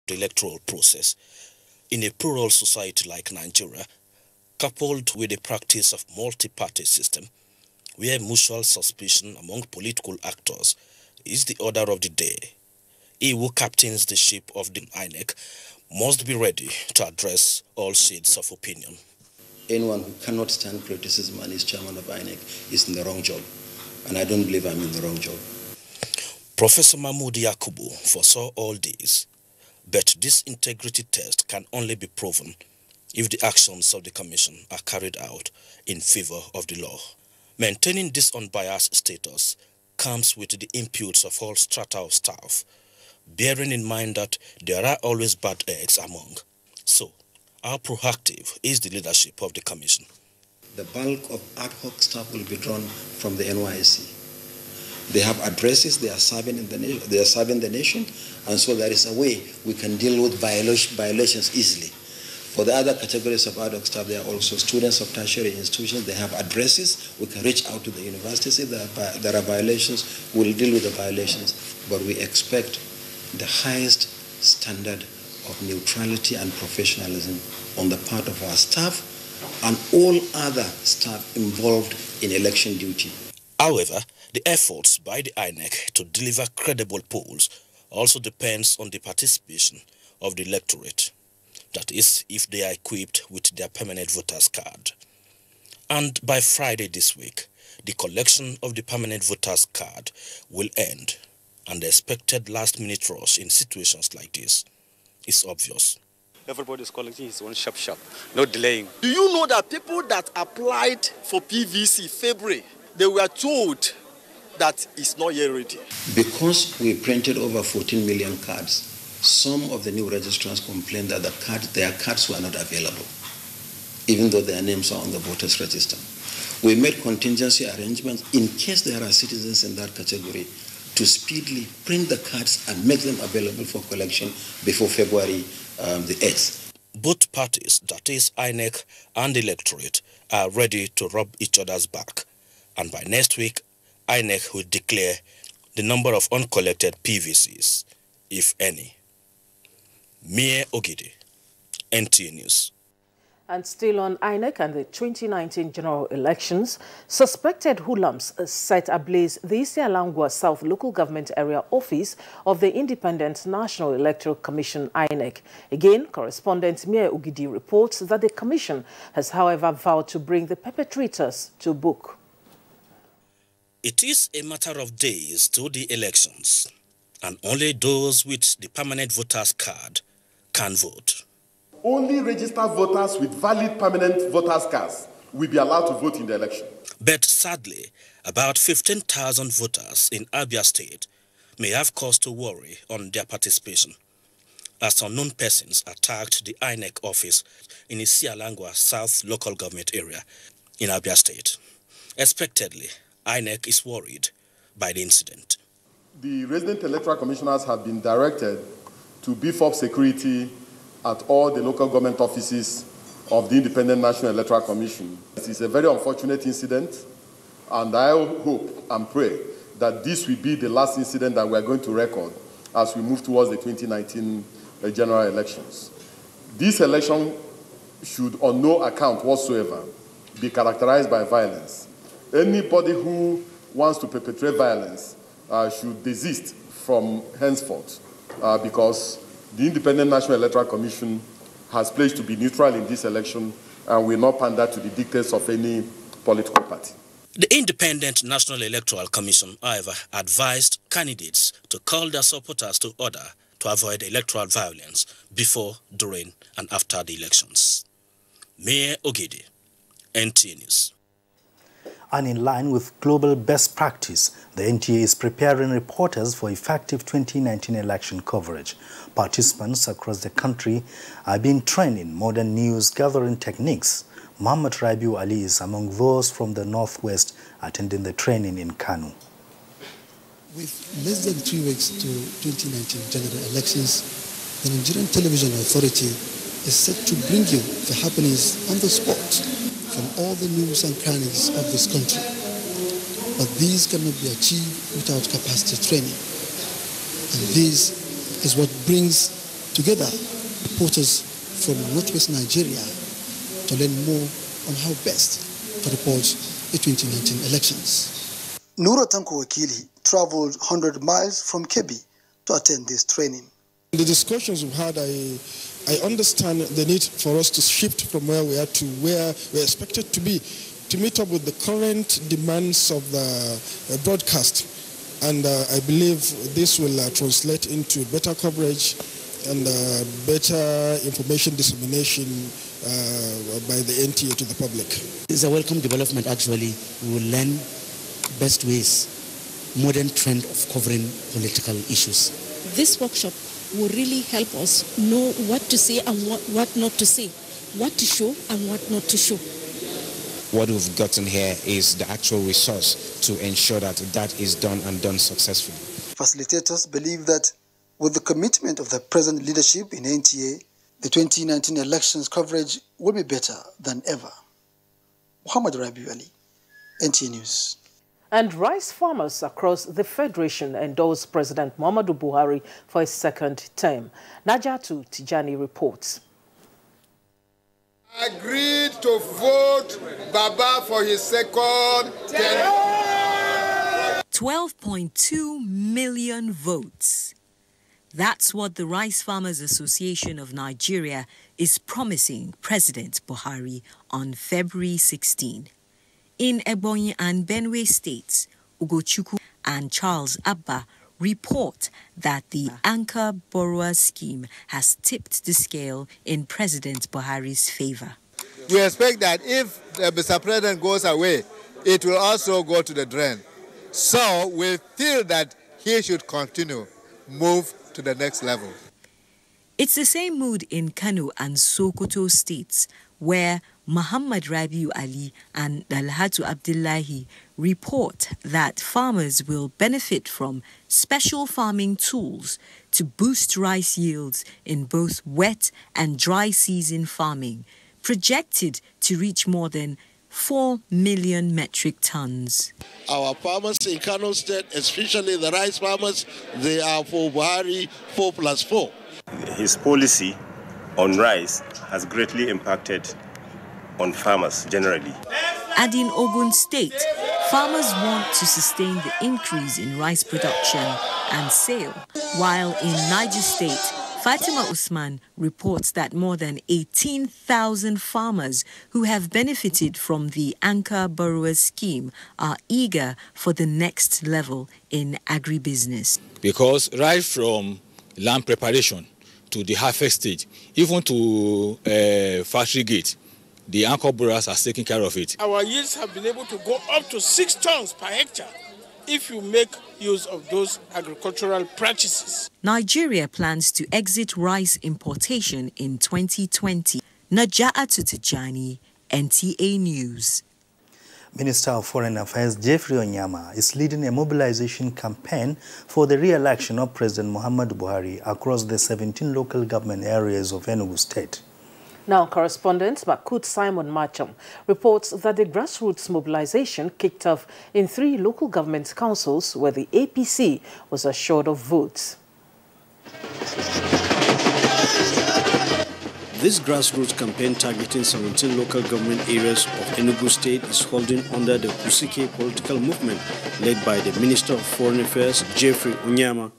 the electoral process. In a plural society like Nigeria, coupled with the practice of multi-party system, where mutual suspicion among political actors is the order of the day, he who captains the ship of the INEC must be ready to address all shades of opinion. Anyone who cannot stand criticism and is chairman of INEC is in the wrong job. And I don't believe I'm in the wrong job. Professor Mahmoud Yakubu foresaw all this, but this integrity test can only be proven if the actions of the Commission are carried out in favor of the law. Maintaining this unbiased status comes with the inputs of all strata of staff, bearing in mind that there are always bad eggs among. So, how proactive is the leadership of the Commission? The bulk of ad hoc staff will be drawn from the NYSC. They have addresses, they are serving the nation, and so there is a way we can deal with violations easily. For the other categories of ad hoc staff, they are also students of tertiary institutions. They have addresses. We can reach out to the universities. If there are violations, we'll deal with the violations. But we expect the highest standard of neutrality and professionalism on the part of our staff and all other staff involved in election duty. However, the efforts by the INEC to deliver credible polls also depends on the participation of the electorate. That is, if they are equipped with their permanent voters card. And by Friday this week, the collection of the permanent voters card will end, and the expected last-minute rush in situations like this is obvious. Everybody is collecting his own sharp, no delaying. Do you know that people that applied for PVC February, they were told that it's not yet ready? Because we printed over 14 million cards, some of the new registrants complained that their cards were not available, even though their names are on the voters register. We made contingency arrangements in case there are citizens in that category to speedily print the cards and make them available for collection before February the 8th. Both parties, that is INEC and the electorate, are ready to rub each other's back. And by next week, INEC will declare the number of uncollected PVCs, if any. Mie Ogidi, NTA News. And still on INEC and the 2019 general elections, suspected hoodlums set ablaze the Isialangwa South Local Government Area Office of the Independent National Electoral Commission, INEC. Again, correspondent Mie Ogidi reports that the commission has, however, vowed to bring the perpetrators to book. It is a matter of days to the elections, and only those with the permanent voters card can vote. Only registered voters with valid permanent voters cards will be allowed to vote in the election. But sadly, about 15,000 voters in Abuja State may have cause to worry on their participation, as unknown persons attacked the INEC office in Isialangwa South Local Government Area in Abuja State. Expectedly, INEC is worried by the incident. The resident electoral commissioners have been directed to beef up security at all the local government offices of the Independent National Electoral Commission. This is a very unfortunate incident, and I hope and pray that this will be the last incident that we are going to record as we move towards the 2019 general elections. This election should on no account whatsoever be characterized by violence. Anybody who wants to perpetrate violence should desist from henceforth because the Independent National Electoral Commission has pledged to be neutral in this election and will not pander to the dictates of any political party. The Independent National Electoral Commission, however, advised candidates to call their supporters to order to avoid electoral violence before, during, and after the elections. Mayor Ogidi, NTA News. And in line with global best practice, the NTA is preparing reporters for effective 2019 election coverage. Participants across the country are being trained in modern news gathering techniques. Muhammad Rabiu Ali is among those from the Northwest attending the training in Kano. With less than 3 weeks to 2019 general elections, the Nigerian Television Authority is set to bring you the happenings on the spot from all the nooks and crannies of this country. But these cannot be achieved without capacity training. And this is what brings together reporters from northwest Nigeria to learn more on how best to report the 2019 elections. Nura Tanko Wakili traveled 100 miles from Kebbi to attend this training. In the discussions we've had, I understand the need for us to shift from where we are to where we're expected to be, to meet up with the current demands of the broadcast. And I believe this will translate into better coverage and better information dissemination by the NTA to the public. It's a welcome development, actually. We will learn best ways, modern trend of covering political issues. This workshop will really help us know what to say and what not to say, what to show and what not to show. What we've gotten here is the actual resource to ensure that that is done and done successfully. Facilitators believe that with the commitment of the present leadership in NTA, the 2019 elections coverage will be better than ever. Muhammad Rabiu Ali, NTA News. And rice farmers across the Federation endorsed President Muhammadu Buhari for his second term. Najatu Tijani reports. Agreed to vote Baba for his second term. 12.2 million votes. That's what the Rice Farmers Association of Nigeria is promising President Buhari on February 16. In Ebonyi and Benue states, Ugochukwu and Charles Abba report that the Anchor Borrower Scheme has tipped the scale in President Buhari's favor. We expect that if Mr. President goes away, it will also go to the drain. So we feel that he should continue, move to the next level. It's the same mood in Kano and Sokoto states, where Muhammad Rabiu Ali and Dalhatu Abdullahi report that farmers will benefit from special farming tools to boost rice yields in both wet and dry season farming, projected to reach more than 4 million metric tons. Our farmers in Kano State, especially the rice farmers, they are for Buhari 4+4. His policy on rice has greatly impacted on farmers generally. And in Ogun State, farmers want to sustain the increase in rice production and sale, while in Niger State, Fatima Usman reports that more than 18,000 farmers who have benefited from the Anchor Borrower Scheme are eager for the next level in agribusiness. Because right from land preparation to the harvest stage, even to factory gate, the Anchor Borrowers are taking care of it. Our yields have been able to go up to 6 tons per hectare if you make use of those agricultural practices. Nigeria plans to exit rice importation in 2020. Naja'atu Tijani, NTA News. Minister of Foreign Affairs Jeffrey Onyama is leading a mobilization campaign for the re-election of President Muhammadu Buhari across the 17 local government areas of Enugu State. Now, correspondent Makut Simon Macham reports that the grassroots mobilization kicked off in 3 local government councils where the APC was assured of votes. This grassroots campaign targeting 17 local government areas of Enugu State is holding under the Kusike political movement led by the Minister of Foreign Affairs, Jeffrey Onyama.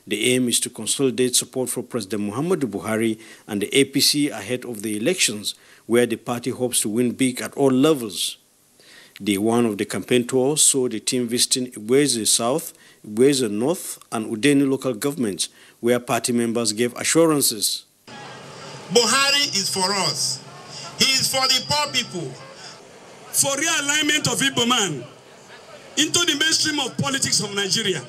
The aim is to consolidate support for President Muhammadu Buhari and the APC ahead of the elections, where the party hopes to win big at all levels. Day 1 of the campaign tour saw the team visiting Iweze South, Iweze North, and Udeni local governments, where party members gave assurances. Buhari is for us. He is for the poor people. For realignment of Igbo man into the mainstream of politics of Nigeria.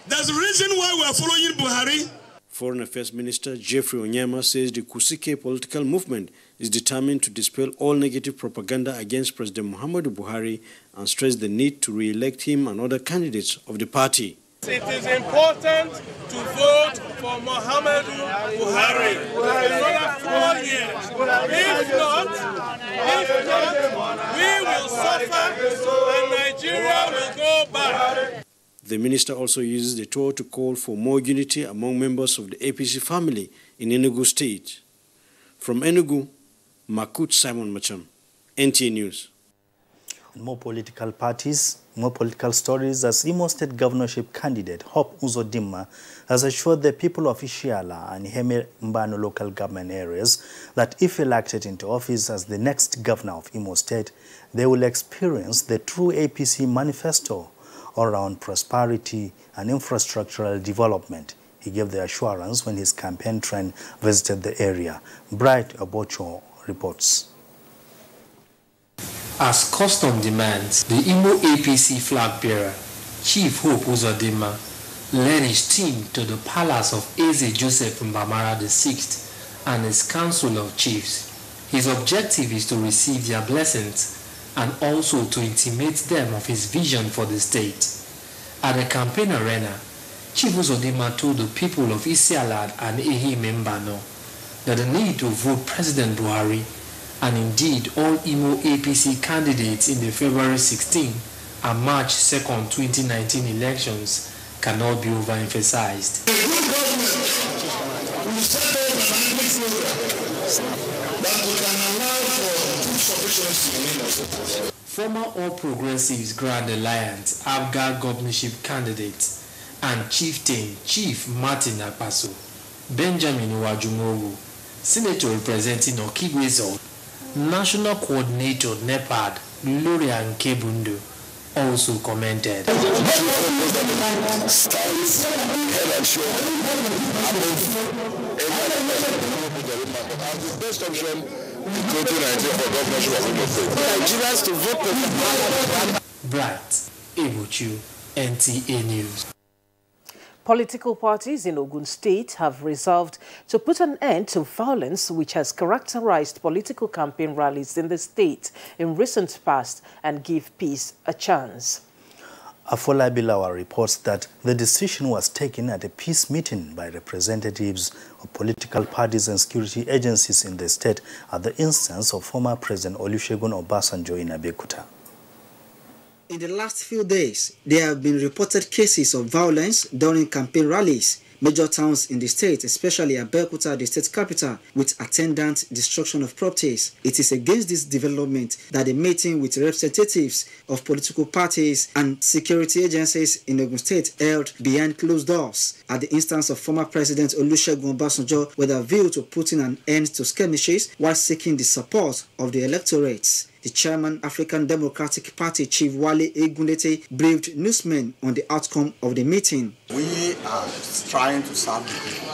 There's a reason why we are following Buhari. Foreign Affairs Minister Jeffrey Onyama says the Kusike political movement is determined to dispel all negative propaganda against President Muhammadu Buhari and stress the need to re-elect him and other candidates of the party. It is important to vote for Muhammadu Buhari for another 4 years. If not, we will suffer and Nigeria will go back. The minister also uses the tour to call for more unity among members of the APC family in Enugu State. From Enugu, Makut Simon Macham, NTA News. More political parties, more political stories as Imo State governorship candidate Hope Uzodimma has assured the people of Ishiala and Iheme Mbano local government areas that if elected into office as the next governor of Imo State, they will experience the true APC manifesto around prosperity and infrastructural development. He gave the assurance when his campaign train visited the area. Bright Obocho reports. As custom demands, the Imo APC flag bearer, Chief Hope Uzodimma, led his team to the palace of Eze Joseph Mbamara VI and his council of chiefs. His objective is to receive their blessings and also to intimate them of his vision for the state. At the campaign arena, Chief Uzodimma told the people of Isiala and Iheme Mbano that they need to vote President Buhari and indeed all Imo APC candidates in the February 16 and March 2nd, 2019 elections cannot be overemphasized. Former All Progressives Grand Alliance Abga governorship candidate and chieftain Chief Martin Akpaso, Benjamin Wajumogu, Senator representing Okigwe Zone, National Coordinator NEPAD Gloria Nkebundu also commented. Bright Ebuchu, NTA News. Political parties in Ogun State have resolved to put an end to violence which has characterized political campaign rallies in the state in recent past and give peace a chance. Afola Bilawa reports that the decision was taken at a peace meeting by representatives of political parties and security agencies in the state at the instance of former President Olusegun Obasanjo in Abeokuta. In the last few days, there have been reported cases of violence during campaign rallies. Major towns in the state, especially Abeokuta, the state capital, with attendant destruction of properties. It is against this development that a meeting with representatives of political parties and security agencies in Ogun State held behind closed doors at the instance of former President Olusegun Obasanjo with a view to putting an end to skirmishes while seeking the support of the electorates. The chairman, African Democratic Party Chief Wale Egunlete, briefed newsmen on the outcome of the meeting. We are trying to serve the people,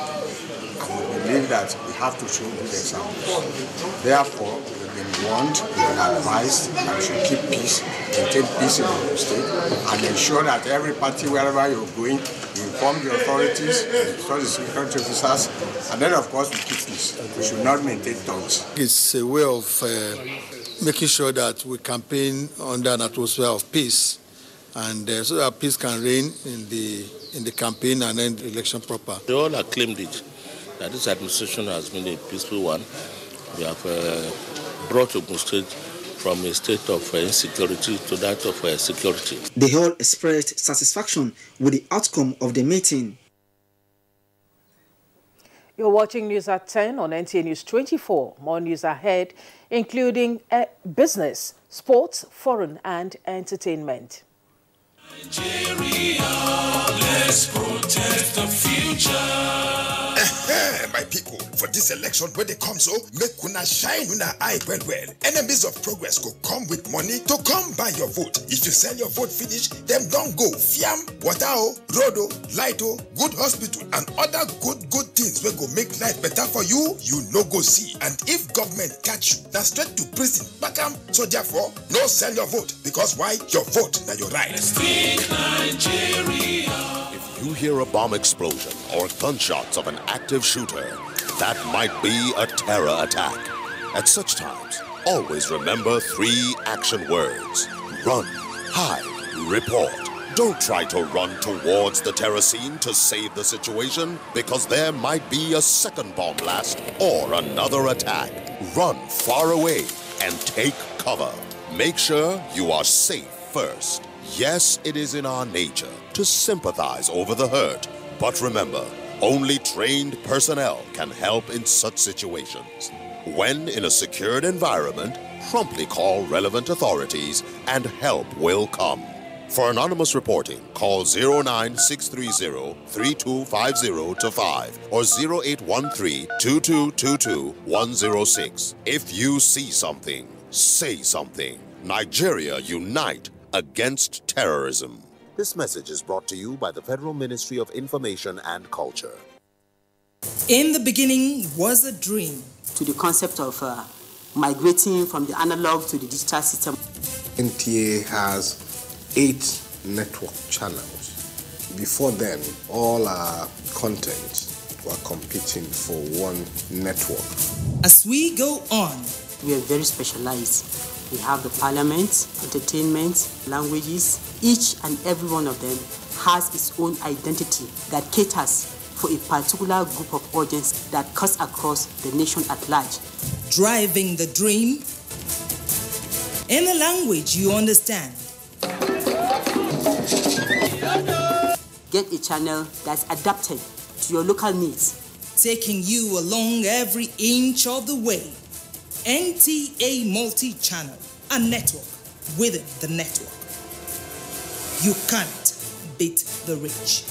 and we believe that we have to show good examples. Therefore, we've been warned, we've been advised that we should keep peace, maintain peace in the state, and ensure that every party, wherever you're going, you inform the authorities, the security officers, and then, of course, we keep peace. We should not maintain thugs. It's a way of making sure that we campaign under an atmosphere of peace, and so that peace can reign in the campaign and then the election proper. They all acclaimed it, that this administration has been a peaceful one. We have brought Ogun State from a state of insecurity to that of security. They all expressed satisfaction with the outcome of the meeting. You're watching News at 10 on NTA News 24. More news ahead, including business, sports, foreign and entertainment. Nigeria, let's protect the future. My people, for this election where they come so, make una shine una eye well. Enemies of progress go come with money to come buy your vote. If you sell your vote finish, them don't go. Fiam, water, road, light, good hospital, and other good things will go make life better for you, you no go see. And if government catch you, then straight to prison. Bakam, so therefore, no sell your vote. Because why? Your vote, now your right. Nigeria. If you hear a bomb explosion or gunshots of an active shooter, that might be a terror attack. At such times, always remember 3 action words. Run, hide, report. Don't try to run towards the terror scene to save the situation, because there might be a second bomb blast or another attack. Run far away and take cover. Make sure you are safe first. Yes, it is in our nature to sympathize over the hurt, but remember, only trained personnel can help in such situations. When in a secured environment, promptly call relevant authorities and help will come. For anonymous reporting, call 09630-3250-5 or 0813-2222-106. If you see something, say something. Nigeria, unite against terrorism. This message is brought to you by the Federal Ministry of Information and Culture. In the beginning was a dream. To the concept of migrating from the analog to the digital system. NTA has 8 network channels. Before then, all our content were competing for one network. As we go on, we are very specialized. We have the parliament, entertainment, languages. Each and every one of them has its own identity that caters for a particular group of audience that cuts across the nation at large. Driving the dream in a language you understand. Get a channel that's adapted to your local needs. Taking you along every inch of the way. NTA multi-channel, a network within the network. You can't beat the rich.